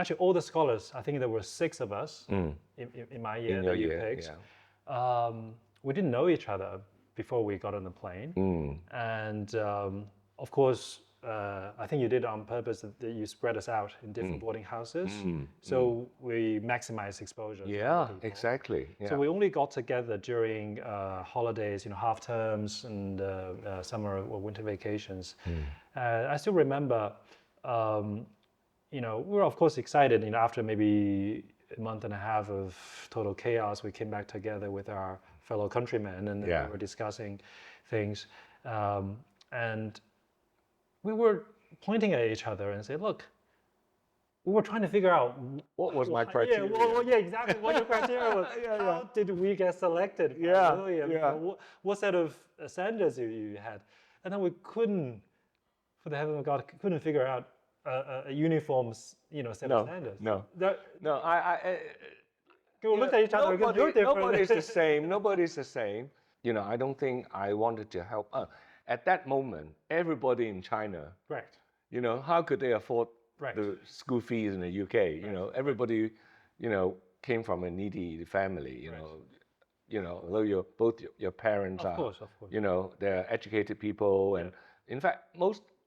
actually all the scholars, I think there were 6 of us in my year that you picked. We didn't know each other before we got on the plane. And of course, I think you did on purpose that you spread us out in different boarding houses. So we maximize exposure. Yeah, exactly. Yeah. So we only got together during holidays, half terms and summer or winter vacations. I still remember, we were of course excited, after maybe a month and a half of total chaos, we came back together with our fellow countrymen and we were discussing things. And we were pointing at each other and say, look, we were trying to figure out what was my criteria. Exactly what your criteria was. How did we get selected? What set of standards you had? And then we couldn't, for the heaven of God, couldn't figure out a uniform, set of standards. We looked at each other because you're different. Nobody's the same. Nobody's the same. I don't think I wanted to help. At that moment, everybody in China, how could they afford the school fees in the UK? Everybody, came from a needy family. Although both your parents are, they're educated people, and in fact,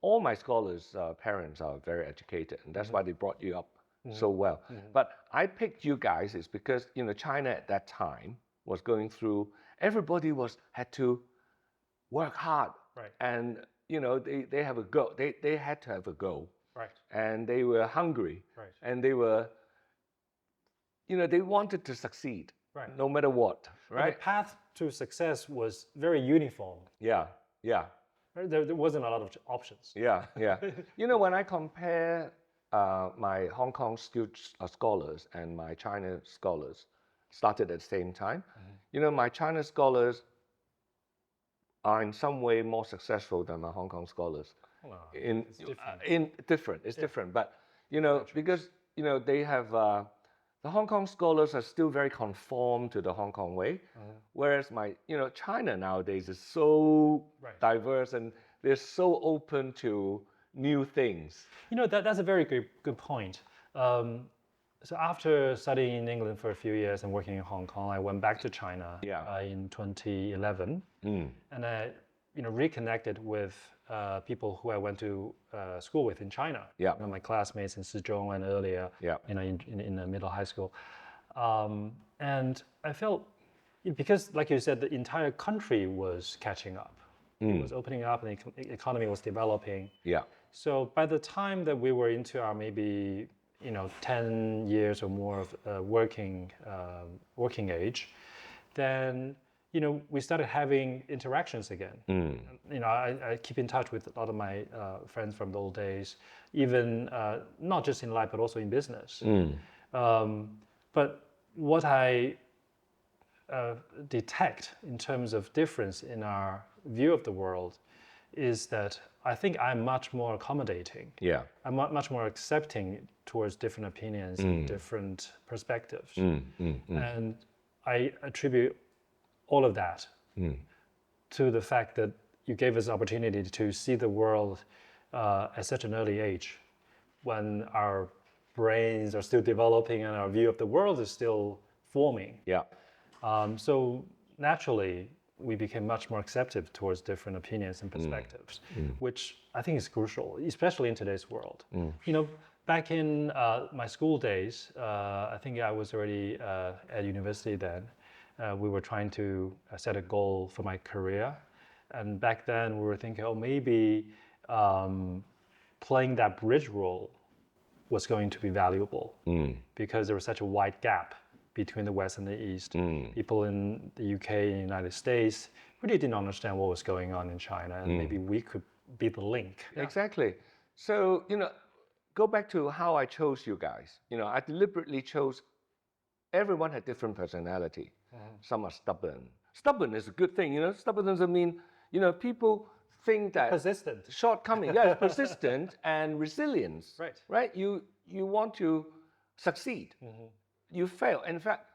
all my scholars' parents are very educated, and that's why they brought you up so well. But I picked you guys is because China at that time was going through. Everybody had to work hard, and they have a go. They had to have a go, and they were hungry, and they were, they wanted to succeed, no matter what, right? The path to success was very uniform. Yeah. There wasn't a lot of options. Yeah. When I compare my Hong Kong scholars and my China scholars started at the same time, my China scholars are in some way more successful than my Hong Kong scholars. It's different. It's different, but because they have the Hong Kong scholars are still very conformed to the Hong Kong way, whereas my China nowadays is so diverse and they're so open to new things. That's a very good point. So after studying in England for a few years and working in Hong Kong, I went back to China in 2011, and I reconnected with people who I went to school with in China. My classmates in Sizhou and earlier, in the middle high school. And I felt, because like you said, the entire country was catching up. It was opening up and the economy was developing. So by the time that we were into our maybe 10 years or more of working age, then we started having interactions again. I keep in touch with a lot of my friends from the old days, even not just in life but also in business. But what I detect in terms of difference in our view of the world is that I think I'm much more accommodating. I'm much more accepting towards different opinions and different perspectives. And I attribute all of that to the fact that you gave us the opportunity to see the world at such an early age, when our brains are still developing and our view of the world is still forming. So naturally, we became much more acceptive towards different opinions and perspectives, which I think is crucial, especially in today's world. Back in my school days, I think I was already at university then. We were trying to set a goal for my career. And back then we were thinking, maybe playing that bridge role was going to be valuable because there was such a wide gap between the West and the East. People in the UK and the United States really didn't understand what was going on in China, and maybe we could be the link. Exactly. So, go back to how I chose you guys. I deliberately chose, everyone had different personality. Some are stubborn. Stubborn is a good thing, Stubborn doesn't mean, people think that persistent shortcoming, persistent and resilience. Right? You want to succeed. You fail. In fact,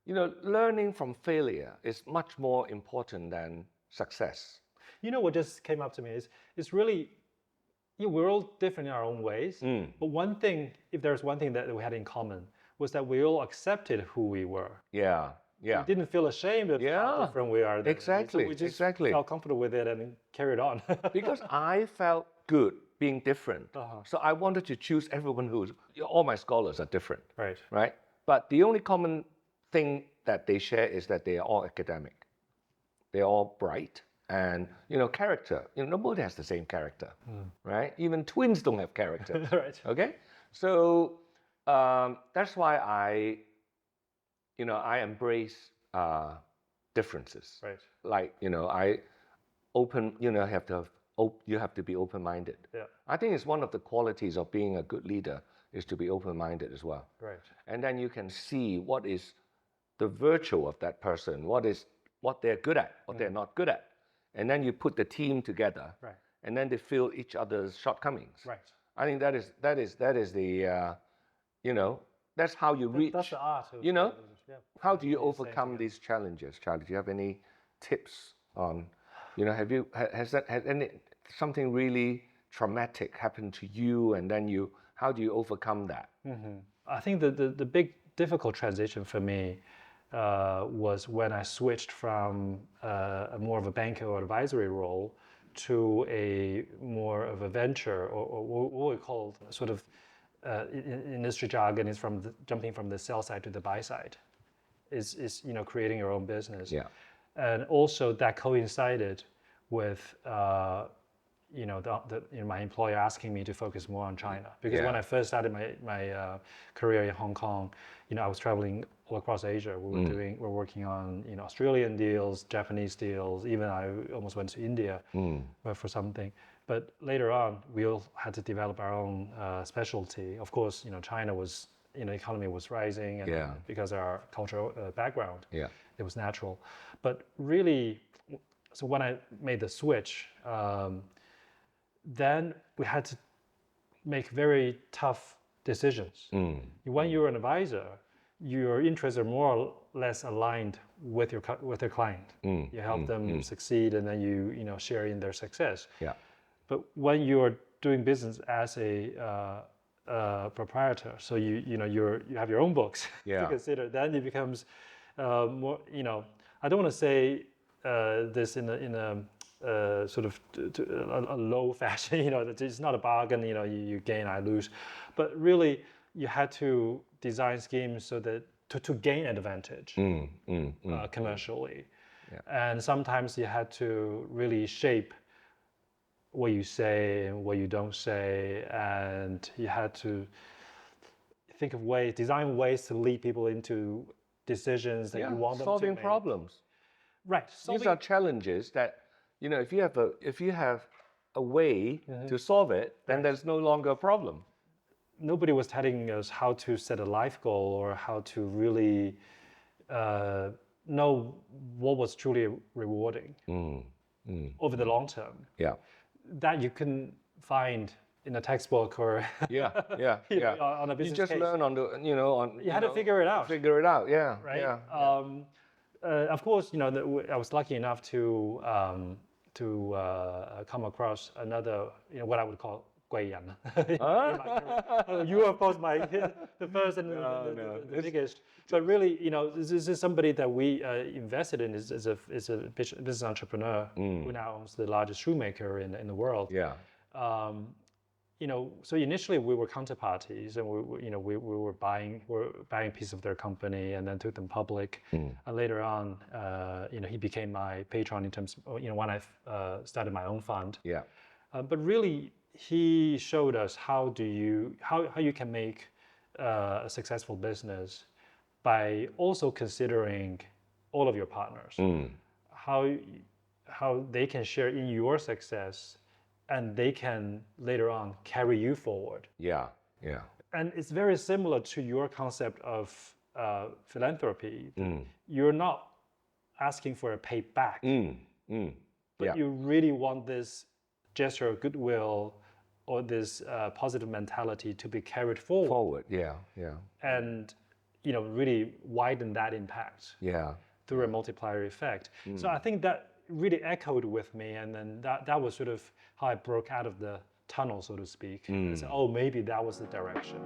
learning from failure is much more important than success. What just came up to me is really, we're all different in our own ways. But one thing, if there's one thing that we had in common, was that we all accepted who we were. Yeah. Yeah. We didn't feel ashamed of how different we are. Exactly. We just felt comfortable with it and carried on. Because I felt good being different. So I wanted to choose everyone all my scholars are different. Right. Right. But the only common thing that they share is that they are all academic. They're all bright. And, character, nobody has the same character, right? Even twins don't have character. Right. Okay? So that's why I embrace differences. Right. Like, you have to be open-minded. Yeah. I think it's one of the qualities of being a good leader is to be open-minded as well. Right. And then you can see what is the virtue of that person, what they're good at, what they're not good at. And then you put the team together, right. And then they fill each other's shortcomings. Right. I think that is the, that's how you reach. That's the art. How do you overcome these challenges, Charlie? Do you have any tips on, has something really traumatic happened to you, and then how do you overcome that? Mm-hmm. I think the big difficult transition for me was when I switched from more of a banker or advisory role to a more of a venture, or what we call sort of in industry jargon is jumping from the sell side to the buy side, is creating your own business. Yeah. And also that coincided with my employer asking me to focus more on China, because when I first started my career in Hong Kong, I was traveling all across Asia. We're working on Australian deals, Japanese deals. Even I almost went to India for something. But later on, we all had to develop our own specialty. Of course, China was economy was rising, and because of our cultural background, it was natural. But really, so when I made the switch, then we had to make very tough decisions. When you're an advisor, your interests are more or less aligned with your client. You help them succeed, and then you share in their success. Yeah. But when you're doing business as a proprietor, so you have your own books to consider, then it becomes more. I don't want to say this in a sort of a low fashion. It's not a bargain. You gain, I lose, but really you had to design schemes so that to gain advantage commercially, and sometimes you had to really shape what you say and what you don't say, and you had to think of design ways to lead people into decisions that you want them to make. Solving problems. Right. These are challenges that, if you have a way to solve it, then there's no longer a problem. Nobody was telling us how to set a life goal or how to really know what was truly rewarding over the long term. Yeah. That you couldn't find in a textbook or on a business You just case. learn on the, you had to figure it out. Figure it out, yeah. Right. Yeah. Of course, I was lucky enough to come across another, what I would call 贵人. You were, of course, the first and the biggest. But really, this is somebody that we invested in is a business entrepreneur who now owns the largest shoemaker in the world. Yeah. So initially we were counterparties, and we were buying a piece of their company and then took them public. And later on, he became my patron in terms of, when I started my own fund. Yeah. But really, he showed us how you can make a successful business by also considering all of your partners, how they can share in your success, and they can later on carry you forward. Yeah, yeah. And it's very similar to your concept of philanthropy. You're not asking for a payback, but you really want this gesture of goodwill or this positive mentality to be carried forward. Yeah. And really widen that impact. Yeah. Through a multiplier effect. So I think that really echoed with me, and then that was sort of how I broke out of the tunnel, so to speak. And say, oh, maybe that was the direction.